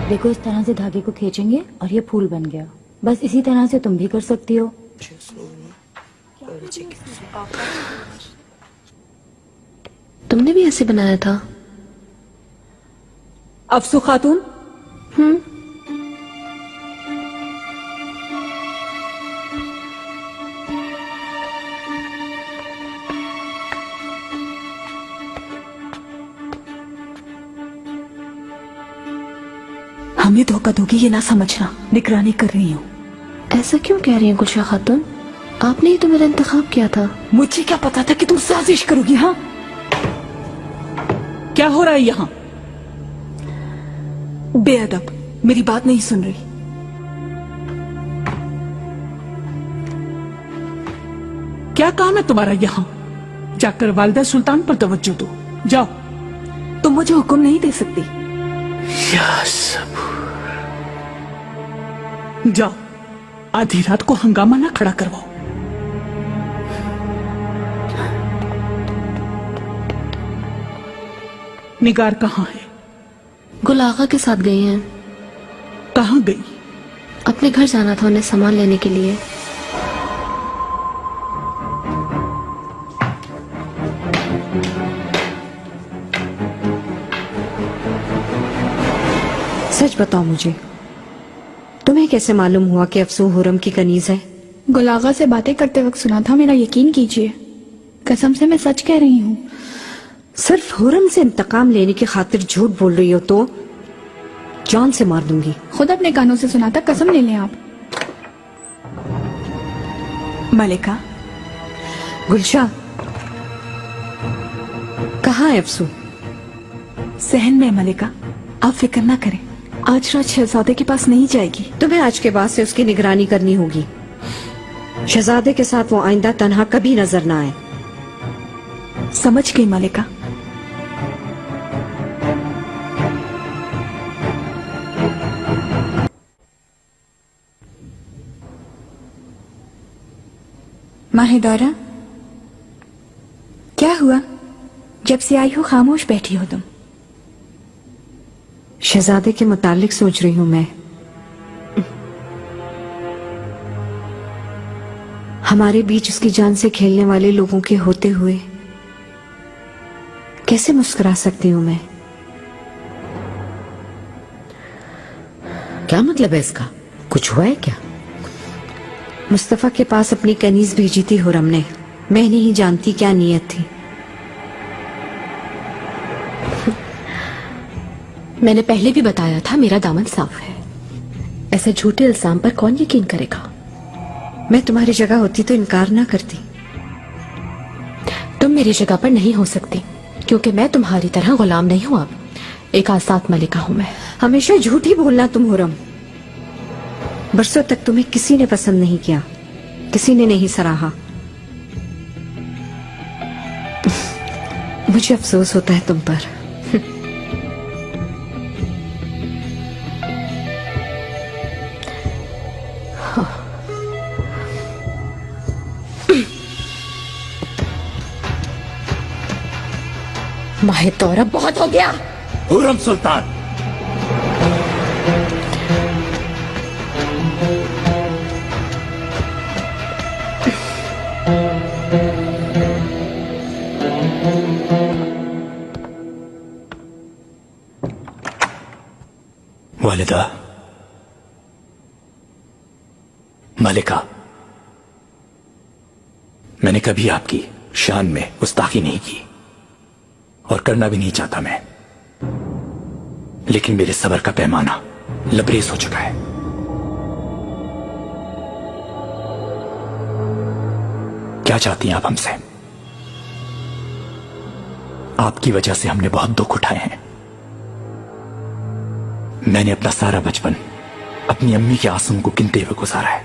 देखो इस तरह से धागे को खींचेंगे और ये फूल बन गया। बस इसी तरह से तुम भी कर सकती हो। तुमने भी ऐसे बनाया था? अफसू खातून। हमें धोखा दोगी ये ना समझना, निगरानी कर रही हूँ। ऐसा क्यों कह रही हैं गुलशा खातून? आपने ही तो मेरा इंतखाब किया था। मुझे क्या पता था कि तुम साजिश करोगी? हाँ, क्या हो रहा है यहाँ? बेअदब, मेरी बात नहीं सुन रही। क्या काम है तुम्हारा यहाँ? जाकर वालिदा सुल्तान पर तवज्जो दो। जाओ। तुम मुझे हुक्म नहीं दे सकती। या सबूर। जाओ, आधी रात को हंगामा ना खड़ा करवाओ। निगार कहाँ है? गुल आगा के साथ गई हैं। कहाँ गई? अपने घर जाना था उन्हें सामान लेने के लिए। सच बताओ मुझे, तुम्हें कैसे मालूम हुआ कि अफसू हुरम की कनीज है? गुलागा से बातें करते वक्त सुना था। मेरा यकीन कीजिए, कसम से मैं सच कह रही हूँ। सिर्फ हुरम से इंतकाम लेने की खातिर झूठ बोल रही हो तो जान से मार दूंगी। खुद अपने कानों से सुना था, कसम ले लें आप। मलिका। गुलशा, कहाँ है अफसू? सहन में मलिका, आप फिक्र ना करें, आज रात शहजादे के पास नहीं जाएगी। तुम्हें आज के बाद से उसकी निगरानी करनी होगी। शहजादे के साथ वो आइंदा तन्हा कभी नजर ना आए। समझ गई मलिका। माहिदौरा, क्या हुआ? जब से आई हो खामोश बैठी हो तुम। शहजादे के मुतालिक सोच रही हूं मैं। हमारे बीच उसकी जान से खेलने वाले लोगों के होते हुए कैसे मुस्कुरा सकती हूं मैं? क्या मतलब है इसका? कुछ हुआ है क्या? मुस्तफा के पास अपनी कनीज भेजी थी हुरम ने। मैं नहीं जानती क्या नीयत थी। मैंने पहले भी बताया था, मेरा दामन साफ है। ऐसे झूठे इल्जाम पर कौन यकीन करेगा? मैं तुम्हारी जगह होती तो इनकार ना करती। तुम मेरी जगह पर नहीं हो सकती, क्योंकि मैं तुम्हारी तरह गुलाम नहीं हूं। अब एक आजाद मलिका हूं मैं। हमेशा झूठी बोलना तुम हुरम। बरसों तक तुम्हें किसी ने पसंद नहीं किया, किसी ने नहीं सराहा। मुझे अफसोस होता है तुम पर। माहिदौरा, बहुत हो गया। हुरम सुल्तान, वालिदा, मलिका, मैंने कभी आपकी शान में गुस्ताखी नहीं की और करना भी नहीं चाहता मैं, लेकिन मेरे सब्र का पैमाना लबरेज हो चुका है। क्या चाहती हैं आप हमसे? आपकी वजह से हमने बहुत दुख उठाए हैं। मैंने अपना सारा बचपन अपनी अम्मी के आंसुओं को गिनते हुए गुजारा है।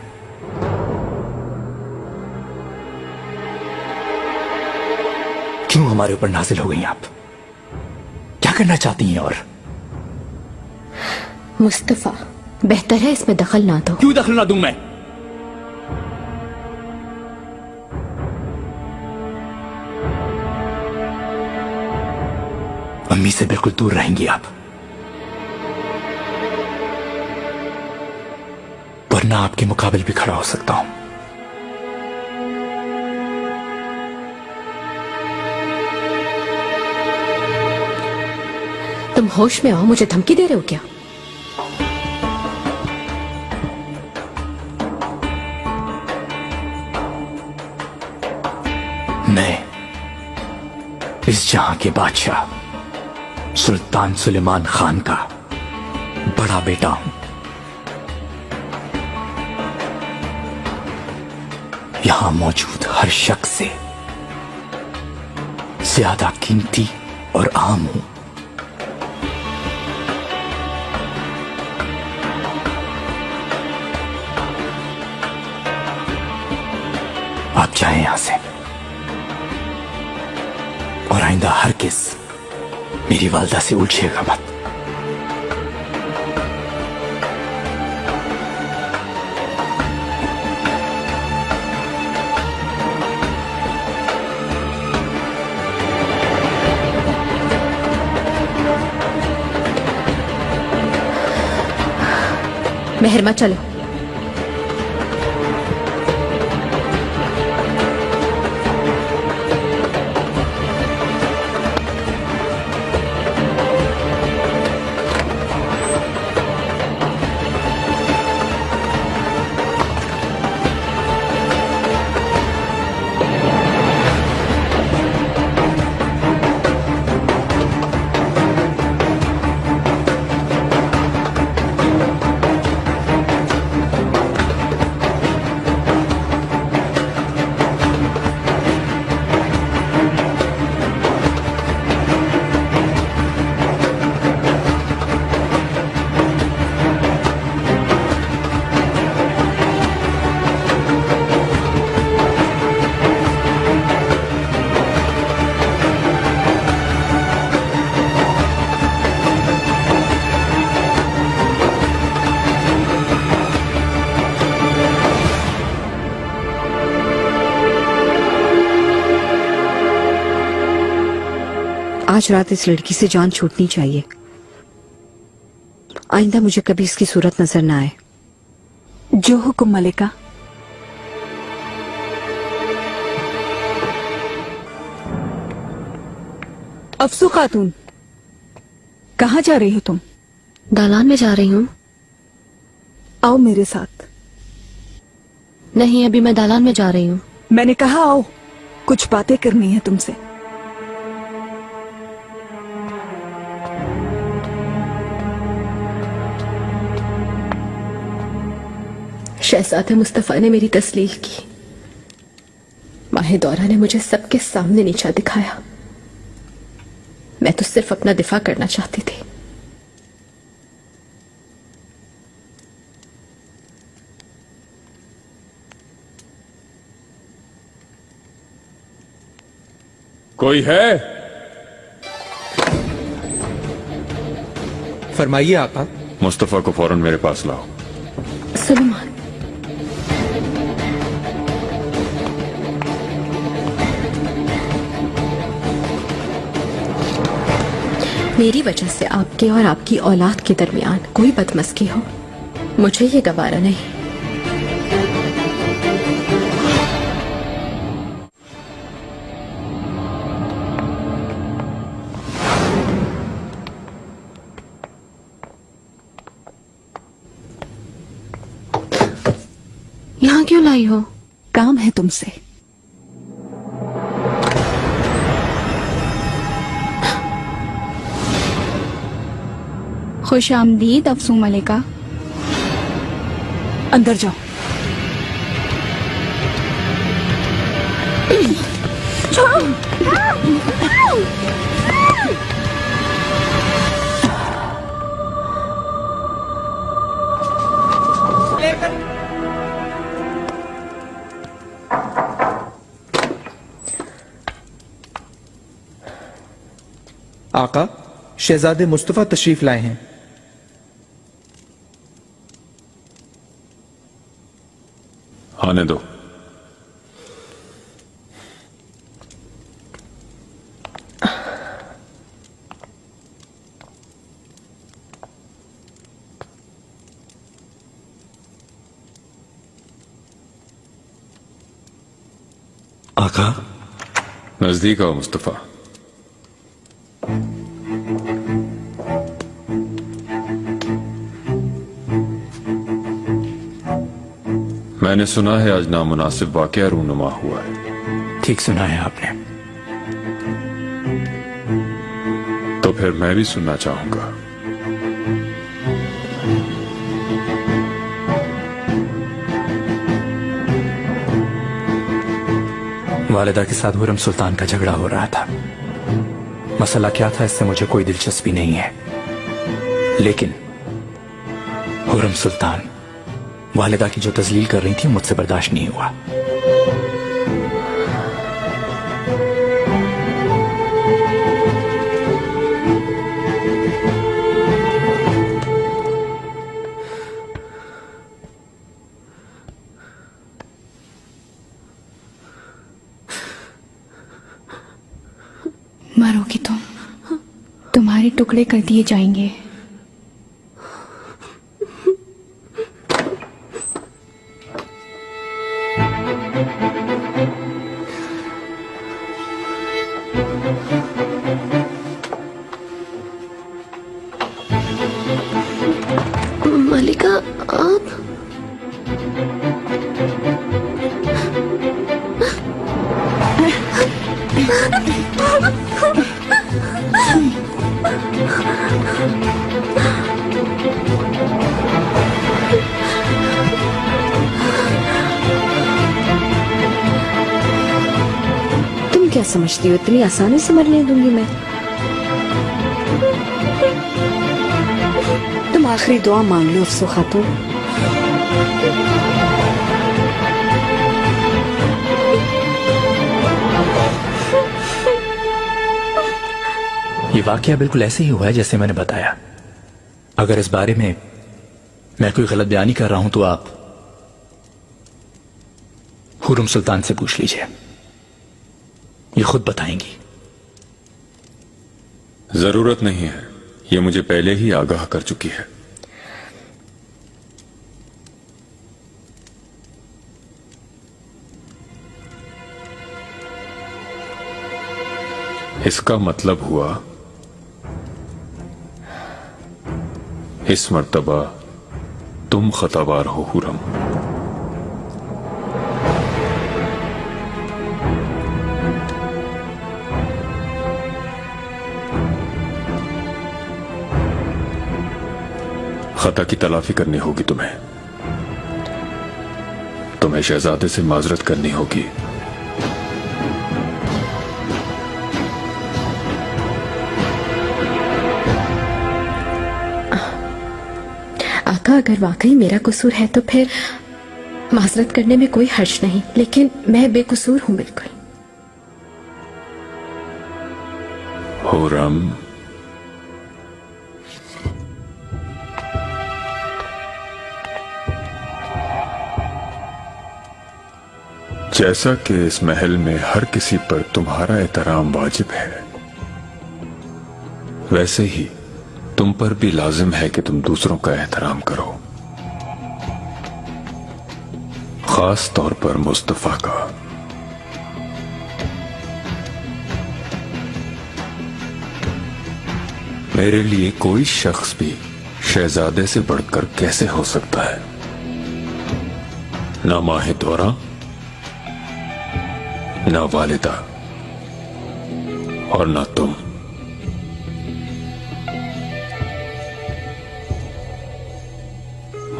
क्यों हमारे ऊपर नाजिल हो गई आप? क्या करना चाहती हैं? और मुस्तफा, बेहतर है इसमें दखल ना दो। क्यों दखल ना दूं मैं? अम्मी से बिल्कुल दूर रहेंगी आप। वरना आपके मुकाबले भी खड़ा हो सकता हूं। तुम होश में आओ, मुझे धमकी दे रहे हो क्या? मैं इस जहां के बादशाह सुल्तान सुलेमान खान का बड़ा बेटा हूं। यहां मौजूद हर शख्स से ज्यादा कीमती और आम हूं। आप जाएं यहां से और आइंदा हरगिज़ मेरी वालदा से उलझिएगा मत। मेहरमा चलो। आज रात इस लड़की से जान छूटनी चाहिए। आइंदा मुझे कभी इसकी सूरत नजर ना आए। जो हुक्म मलिका। अफसू खातून, कहाँ जा रही हो तुम? दालान में जा रही हूँ। आओ मेरे साथ। नहीं, अभी मैं दालान में जा रही हूँ। मैंने कहा आओ, कुछ बातें करनी है तुमसे। शहजादे मुस्तफा ने मेरी तस्लील की। माहे दौरा ने मुझे सबके सामने नीचा दिखाया। मैं तो सिर्फ अपना दिफा करना चाहती थी। कोई है? फरमाइए आका। मुस्तफा को फौरन मेरे पास लाओ। सुलेमान, मेरी वजह से आपके और आपकी औलाद के दरमियान कोई बदमस्की हो, मुझे ये गवारा नहीं। यहाँ क्यों लाई हो? काम है तुमसे। खुश आमदीद अफसू मलिका। अंदर जाओ। आका, शहजादे मुस्तफा तशरीफ लाए हैं। आने दो। आका, नजदीक आओ मुस्तफा। मैंने सुना है आज नामुनासिब वाकया रूनुमा हुआ है। ठीक सुना है आपने। तो फिर मैं भी सुनना चाहूंगा। वालिदा के साथ हुरम सुल्तान का झगड़ा हो रहा था। मसला क्या था इससे मुझे कोई दिलचस्पी नहीं है, लेकिन हुरम सुल्तान वालिदा की जो तजलील कर रही थी मुझसे बर्दाश्त नहीं हुआ। मरोगी तुम, तुम्हारे टुकड़े कर दिए जाएंगे। मालिका, आप तुम क्या समझती हो इतनी आसानी से मरने दूंगी मैं? तुम आखिरी दुआ मांग लो अफसो खातून। ये वाकया बिल्कुल ऐसे ही हुआ है जैसे मैंने बताया। अगर इस बारे में मैं कोई गलत बयानी कर रहा हूं तो आप हुरम सुल्तान से पूछ लीजिए, ये खुद बताएंगी। जरूरत नहीं है, ये मुझे पहले ही आगाह कर चुकी है। इसका मतलब हुआ इस मर्तबा तुम खतावार हो हुरम। खता की तलाफी करनी होगी तुम्हें। तुम्हें शहजादे से माजरत करनी होगी। आका, अगर वाकई मेरा कसूर है तो फिर माजरत करने में कोई हर्ज नहीं, लेकिन मैं बेकसूर हूं बिल्कुल। हुरम, जैसा कि इस महल में हर किसी पर तुम्हारा एहतराम वाजिब है, वैसे ही तुम पर भी लाजिम है कि तुम दूसरों का एहतराम करो, खास तौर पर मुस्तफा का। मेरे लिए कोई शख्स भी शहजादे से बढ़कर कैसे हो सकता है? ना माहे दौरा, ना वालिदा और ना तुम।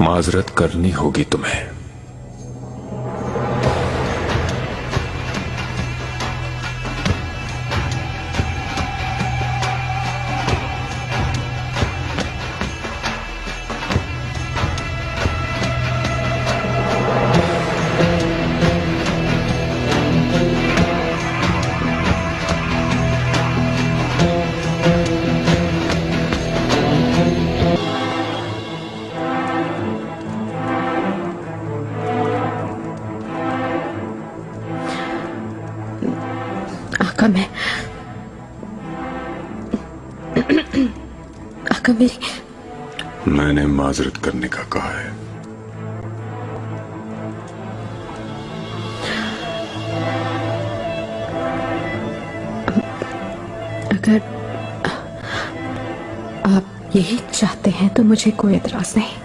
माजरत करनी होगी तुम्हें। आका मेरी। मैंने माजरत करने का कहा है। अगर आप यही चाहते हैं तो मुझे कोई एतराज नहीं।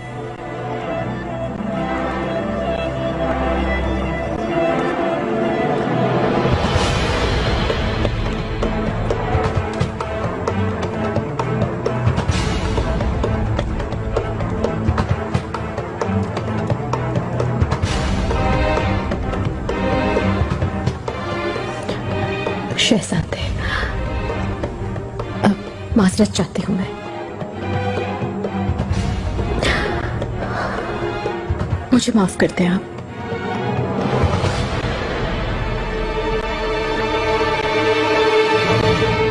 शहजादे, माजरत चाहती हूं मैं। मुझे माफ कर दें आप।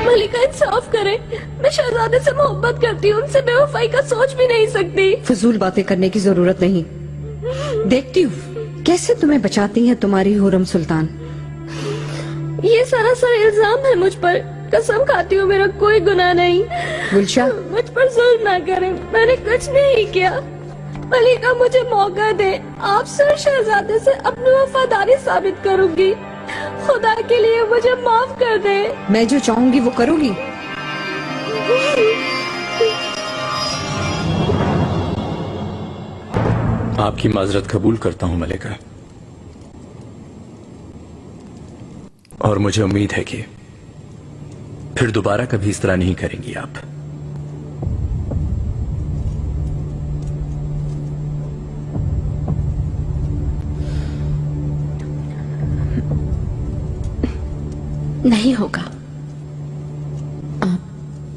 मलिका, इंसाफ करें। मैं शहजादे से मोहब्बत करती हूँ, उनसे बेवफाई का सोच भी नहीं सकती। फजूल बातें करने की जरूरत नहीं। देखती हूँ कैसे तुम्हें बचाती है तुम्हारी हुरम सुल्तान। ये सरासर इल्जाम है मुझ पर। कसम खाती हूँ मेरा कोई गुनाह नहीं। गुलशा, मुझ पर जुल्म ना करें, मैंने कुछ नहीं किया। मलिका, मुझे मौका दे। आपसे और शहजादे से अपनी वफादारी साबित करूंगी। खुदा के लिए मुझे माफ कर दे। मैं जो चाहूंगी वो करूंगी। आपकी माजरत कबूल करता हूं मलिका, और मुझे उम्मीद है कि फिर दोबारा कभी इस तरह नहीं करेंगी आप। नहीं होगा। आप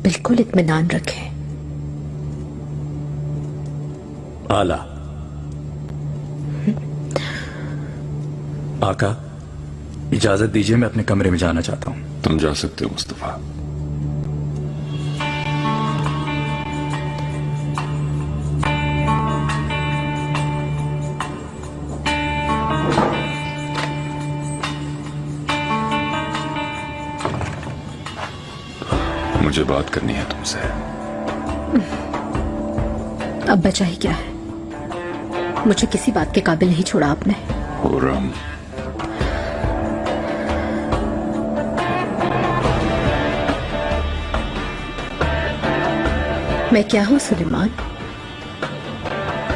बिल्कुल इत्मीनान रखें। आला। आका, इजाजत दीजिए, मैं अपने कमरे में जाना चाहता हूं। तुम जा सकते हो मुस्तफा। मुझे बात करनी है तुमसे। अब बचा ही क्या है? मुझे किसी बात के काबिल नहीं छोड़ा आपने। हुरम, मैं क्या हूं सुलेमान?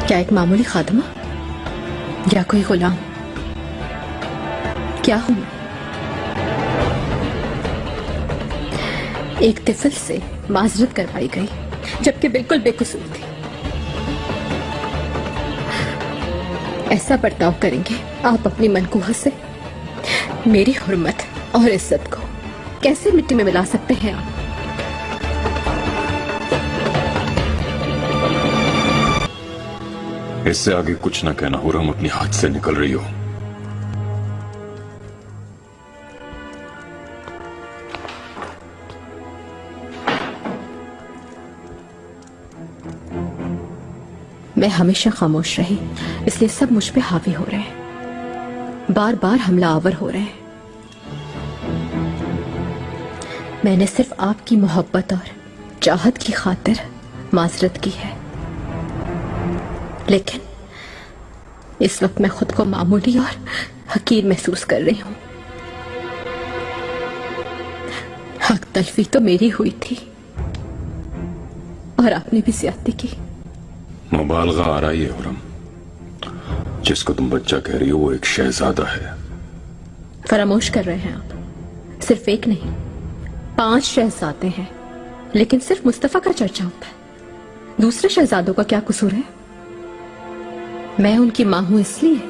क्या एक मामूली खादमा या कोई गुलाम? क्या हूं मैं? एक तिफल से माजरत करवाई गई जबकि बिल्कुल बेकसूर थी। ऐसा बर्ताव करेंगे आप अपनी मनकूहा से? मेरी हुर्मत और इज्जत को कैसे मिट्टी में मिला सकते हैं आप? इससे आगे कुछ ना कहना हुरम, अपनी हाथ से निकल रही हो। मैं हमेशा खामोश रही, इसलिए सब मुझ पे हावी हो रहे हैं, बार बार हमला आवर हो रहे हैं। मैंने सिर्फ आपकी मोहब्बत और चाहत की खातिर माजरत की है, लेकिन इस वक्त मैं खुद को मामूली और हकीर महसूस कर रही हूं। हक तलफी तो मेरी हुई थी और आपने भी ज्यादती की। मुबालगा आ रही है हुरम। जिसको तुम बच्चा कह रही हो वो एक शहजादा है। फरामोश कर रहे हैं आप। सिर्फ एक नहीं, 5 शहजादे हैं, लेकिन सिर्फ मुस्तफा का चर्चा होता है। दूसरे शहजादों का क्या कसूर है? मैं उनकी मां हूं इसलिए।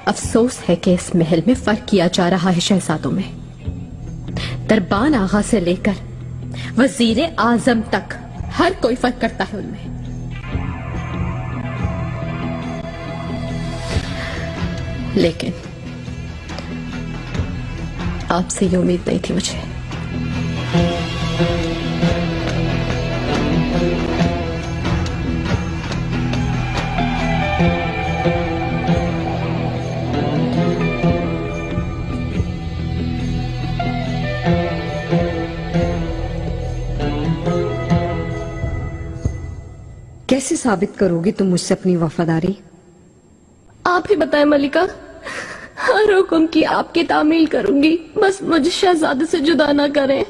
अफसोस है कि इस महल में फर्क किया जा रहा है शहजादों में। दरबान आगा से लेकर वजीर आजम तक हर कोई फर्क करता है उनमें। लेकिन आपसे ये उम्मीद नहीं थी मुझे। कैसे साबित करोगी तुम मुझसे अपनी वफादारी? आप ही बताएं मलिका। हर हुक्म की आपकी तामील करूंगी, बस मुझे शहजादे से जुदा ना करें।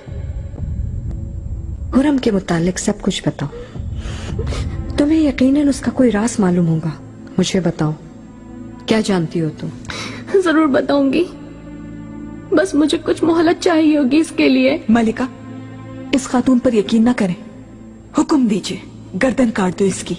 हुरम के मुतालिक सब कुछ बताओ। तुम्हें यकीनन उसका कोई राज मालूम होगा। मुझे बताओ, क्या जानती हो तुम? जरूर बताऊंगी, बस मुझे कुछ मोहलत चाहिए होगी इसके लिए। मलिका, इस खातून पर यकीन न करें। हुक्म दीजिए, गर्दन काट दो इसकी।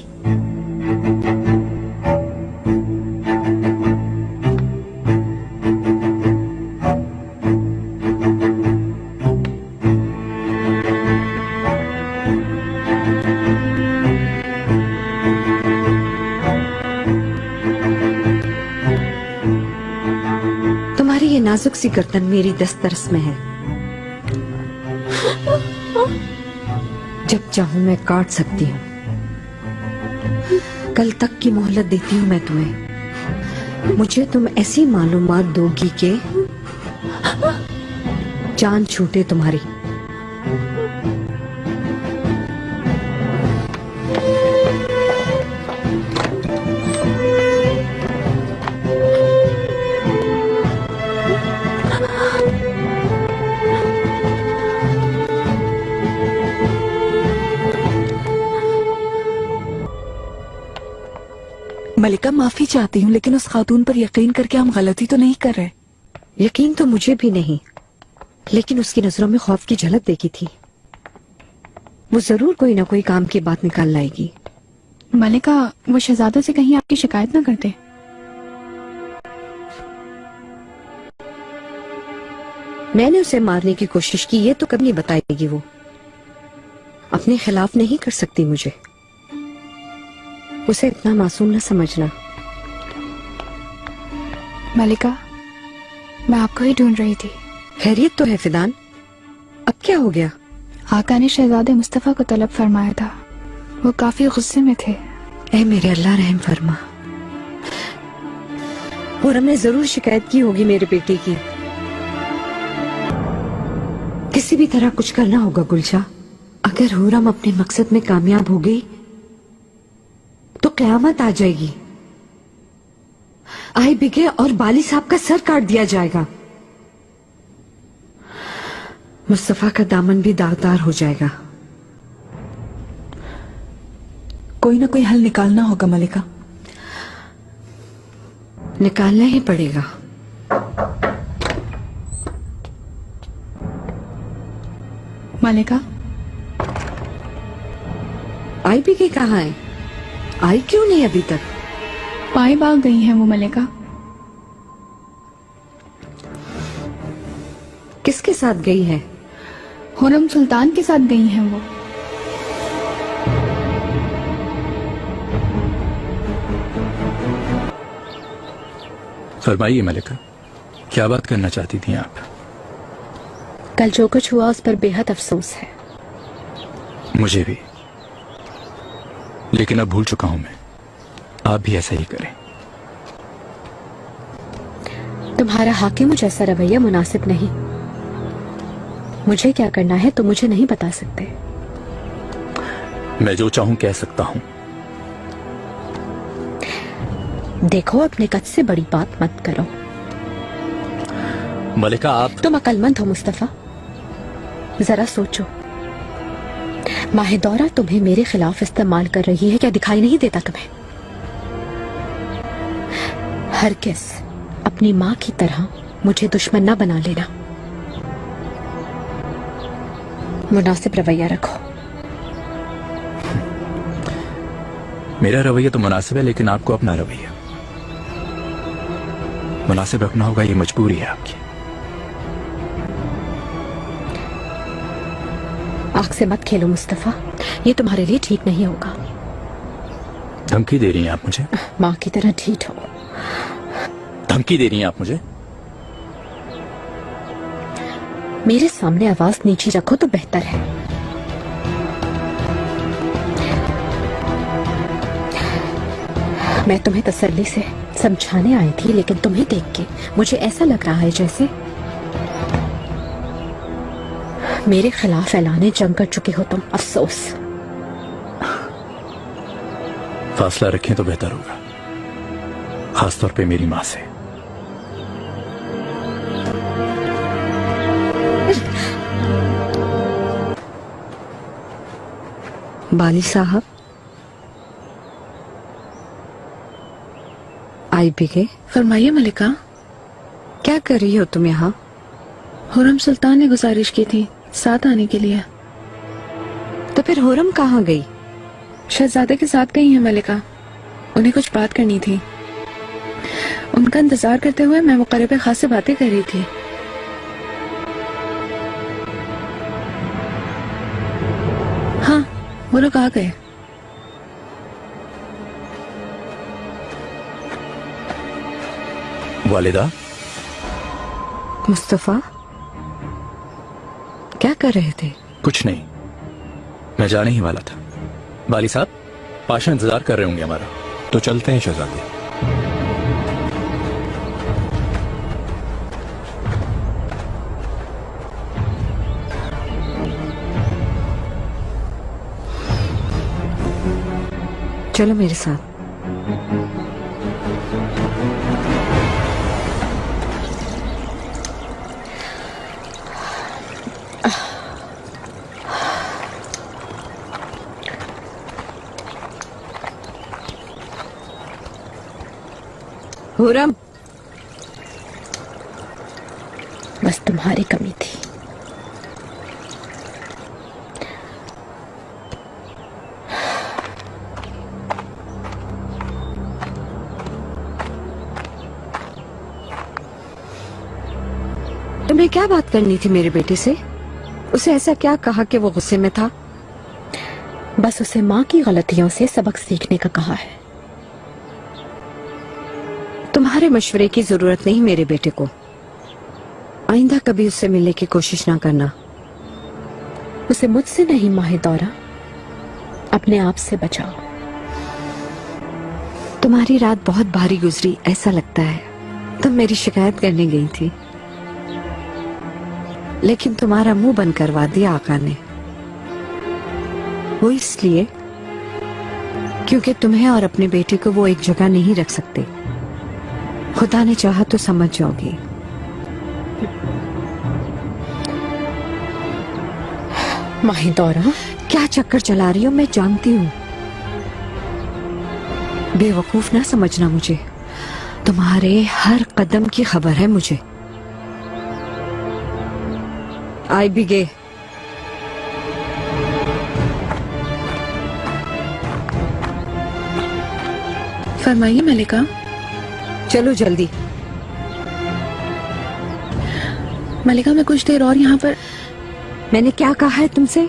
तुम्हारी ये नाजुक सी गर्दन मेरी दस्तरस में है। जब चाहूं मैं काट सकती हूँ। कल तक की मोहलत देती हूँ मैं तुम्हें। मुझे तुम ऐसी मालूमात दोगी कि जान छूटे तुम्हारी। मलिका, माफी चाहती हूँ, लेकिन उस खातून पर यकीन करके हम गलती तो नहीं कर रहे। यकीन तो मुझे भी नहीं, लेकिन उसकी नजरों में खौफ की झलक देखी थी। वो जरूर कोई ना कोई काम की बात निकाल लाएगी। मलिका, वो शहजादों से कहीं आपकी शिकायत ना करते? मैंने उसे मारने की कोशिश की, ये तो कभी नहीं बताएगी। वो अपने खिलाफ नहीं कर सकती मुझे। उसे इतना मासूम न समझना। मलिका, मैं आपको ही ढूंढ रही थी। खैरियत तो है फिदान? अब क्या हो गया? आका ने शहजादे मुस्तफा को तलब फरमाया था। वो काफी गुस्से में थे। ऐ मेरे अल्लाह, रहम फरमा। हुरम ने जरूर शिकायत की होगी मेरे बेटे की। किसी भी तरह कुछ करना होगा गुलशा। अगर हुरम अपने मकसद में कामयाब हो गई तो कयामत आ जाएगी। आई बिगे और बाली साहब का सर काट दिया जाएगा। मुस्तफा का दामन भी दागदार हो जाएगा। कोई ना कोई हल निकालना होगा मलिका। निकालना ही पड़ेगा। मलिका, आई बिगे कहाँ है? आई क्यों नहीं अभी तक? पाए बाग गई हैं वो मलिका। किसके साथ गई है? हुरम सुल्तान के साथ गई हैं वो। फरमाइए मलिका, क्या बात करना चाहती थी आप? कल जो कुछ हुआ उस पर बेहद अफसोस है। मुझे भी, लेकिन अब भूल चुका हूं मैं। आप भी ऐसा ही करें। तुम्हारा हाकिम जैसा रवैया मुनासिब नहीं। मुझे क्या करना है तो मुझे नहीं बता सकते। मैं जो चाहूं कह सकता हूं। देखो, अपने कद से बड़ी बात मत करो। मलिका, आप तुम अक्लमंद हो मुस्तफा। जरा सोचो, माहिदौरा तुम्हें मेरे खिलाफ इस्तेमाल कर रही है। क्या दिखाई नहीं देता तुम्हें? हरगिज़ अपनी माँ की तरह मुझे दुश्मन न बना लेना। मुनासिब रवैया रखो। मेरा रवैया तो मुनासिब है, लेकिन आपको अपना रवैया मुनासिब रखना होगा। ये मजबूरी है आपकी। आग से मत खेलो मुस्तफा, ये तुम्हारे लिए ठीक नहीं होगा। धमकी दे रही हैं आप मुझे? माँ की तरह ढीठ हो। धमकी दे रही हैं आप मुझे? मेरे सामने आवाज नीची रखो तो बेहतर है। मैं तुम्हें तसल्ली से समझाने आई थी, लेकिन तुम्हें देख के मुझे ऐसा लग रहा है जैसे मेरे खिलाफ ऐलाने जंग कर चुके हो तुम। अफसोस। फासला रखें तो बेहतर होगा, खासतौर पे मेरी माँ से। बाली साहब आई भी गए। फरमाइए मलिका। क्या कर रही हो तुम यहाँ? हुरम सुल्तान ने गुजारिश की थी साथ आने के लिए। तो फिर हुरम कहाँ गई? शहजादे के साथ गई है मलिका, उन्हें कुछ बात करनी थी। उनका इंतजार करते हुए मैं मुकर्रब खास से बातें कर रही थी। हाँ, वो लोग आ गए। वालिदा। मुस्तफा क्या कर रहे थे? कुछ नहीं, मैं जाने ही वाला था। बाली साहब, पाशा इंतजार कर रहे होंगे हमारा। तो चलते हैं शहजादे। चलो मेरे साथ। हुरम, बस तुम्हारी कमी थी। तुम्हें क्या बात करनी थी मेरे बेटे से? उसे ऐसा क्या कहा कि वो गुस्से में था? बस उसे माँ की गलतियों से सबक सीखने का कहा है। तुम्हारे मशवरे की जरूरत नहीं मेरे बेटे को। आइंदा कभी उससे मिलने की कोशिश ना करना। उसे मुझसे नहीं माहे दौरा, अपने आप से बचाओ। तुम्हारी रात बहुत भारी गुजरी ऐसा लगता है। तुम मेरी शिकायत करने गई थी, लेकिन तुम्हारा मुंह बंद करवा दिया आका ने। वो इसलिए क्योंकि तुम्हें और अपने बेटे को वो एक जगह नहीं रख सकते। खुदा ने चाहा तो समझ जाओगी। माही दौरा, क्या चक्कर चला रही हो? मैं जानती हूँ। बेवकूफ ना समझना मुझे। तुम्हारे हर कदम की खबर है मुझे। आई भी गए। फरमाइए मलिका। चलो जल्दी। मलिका, मैं कुछ देर और यहाँ पर। मैंने क्या कहा है तुमसे?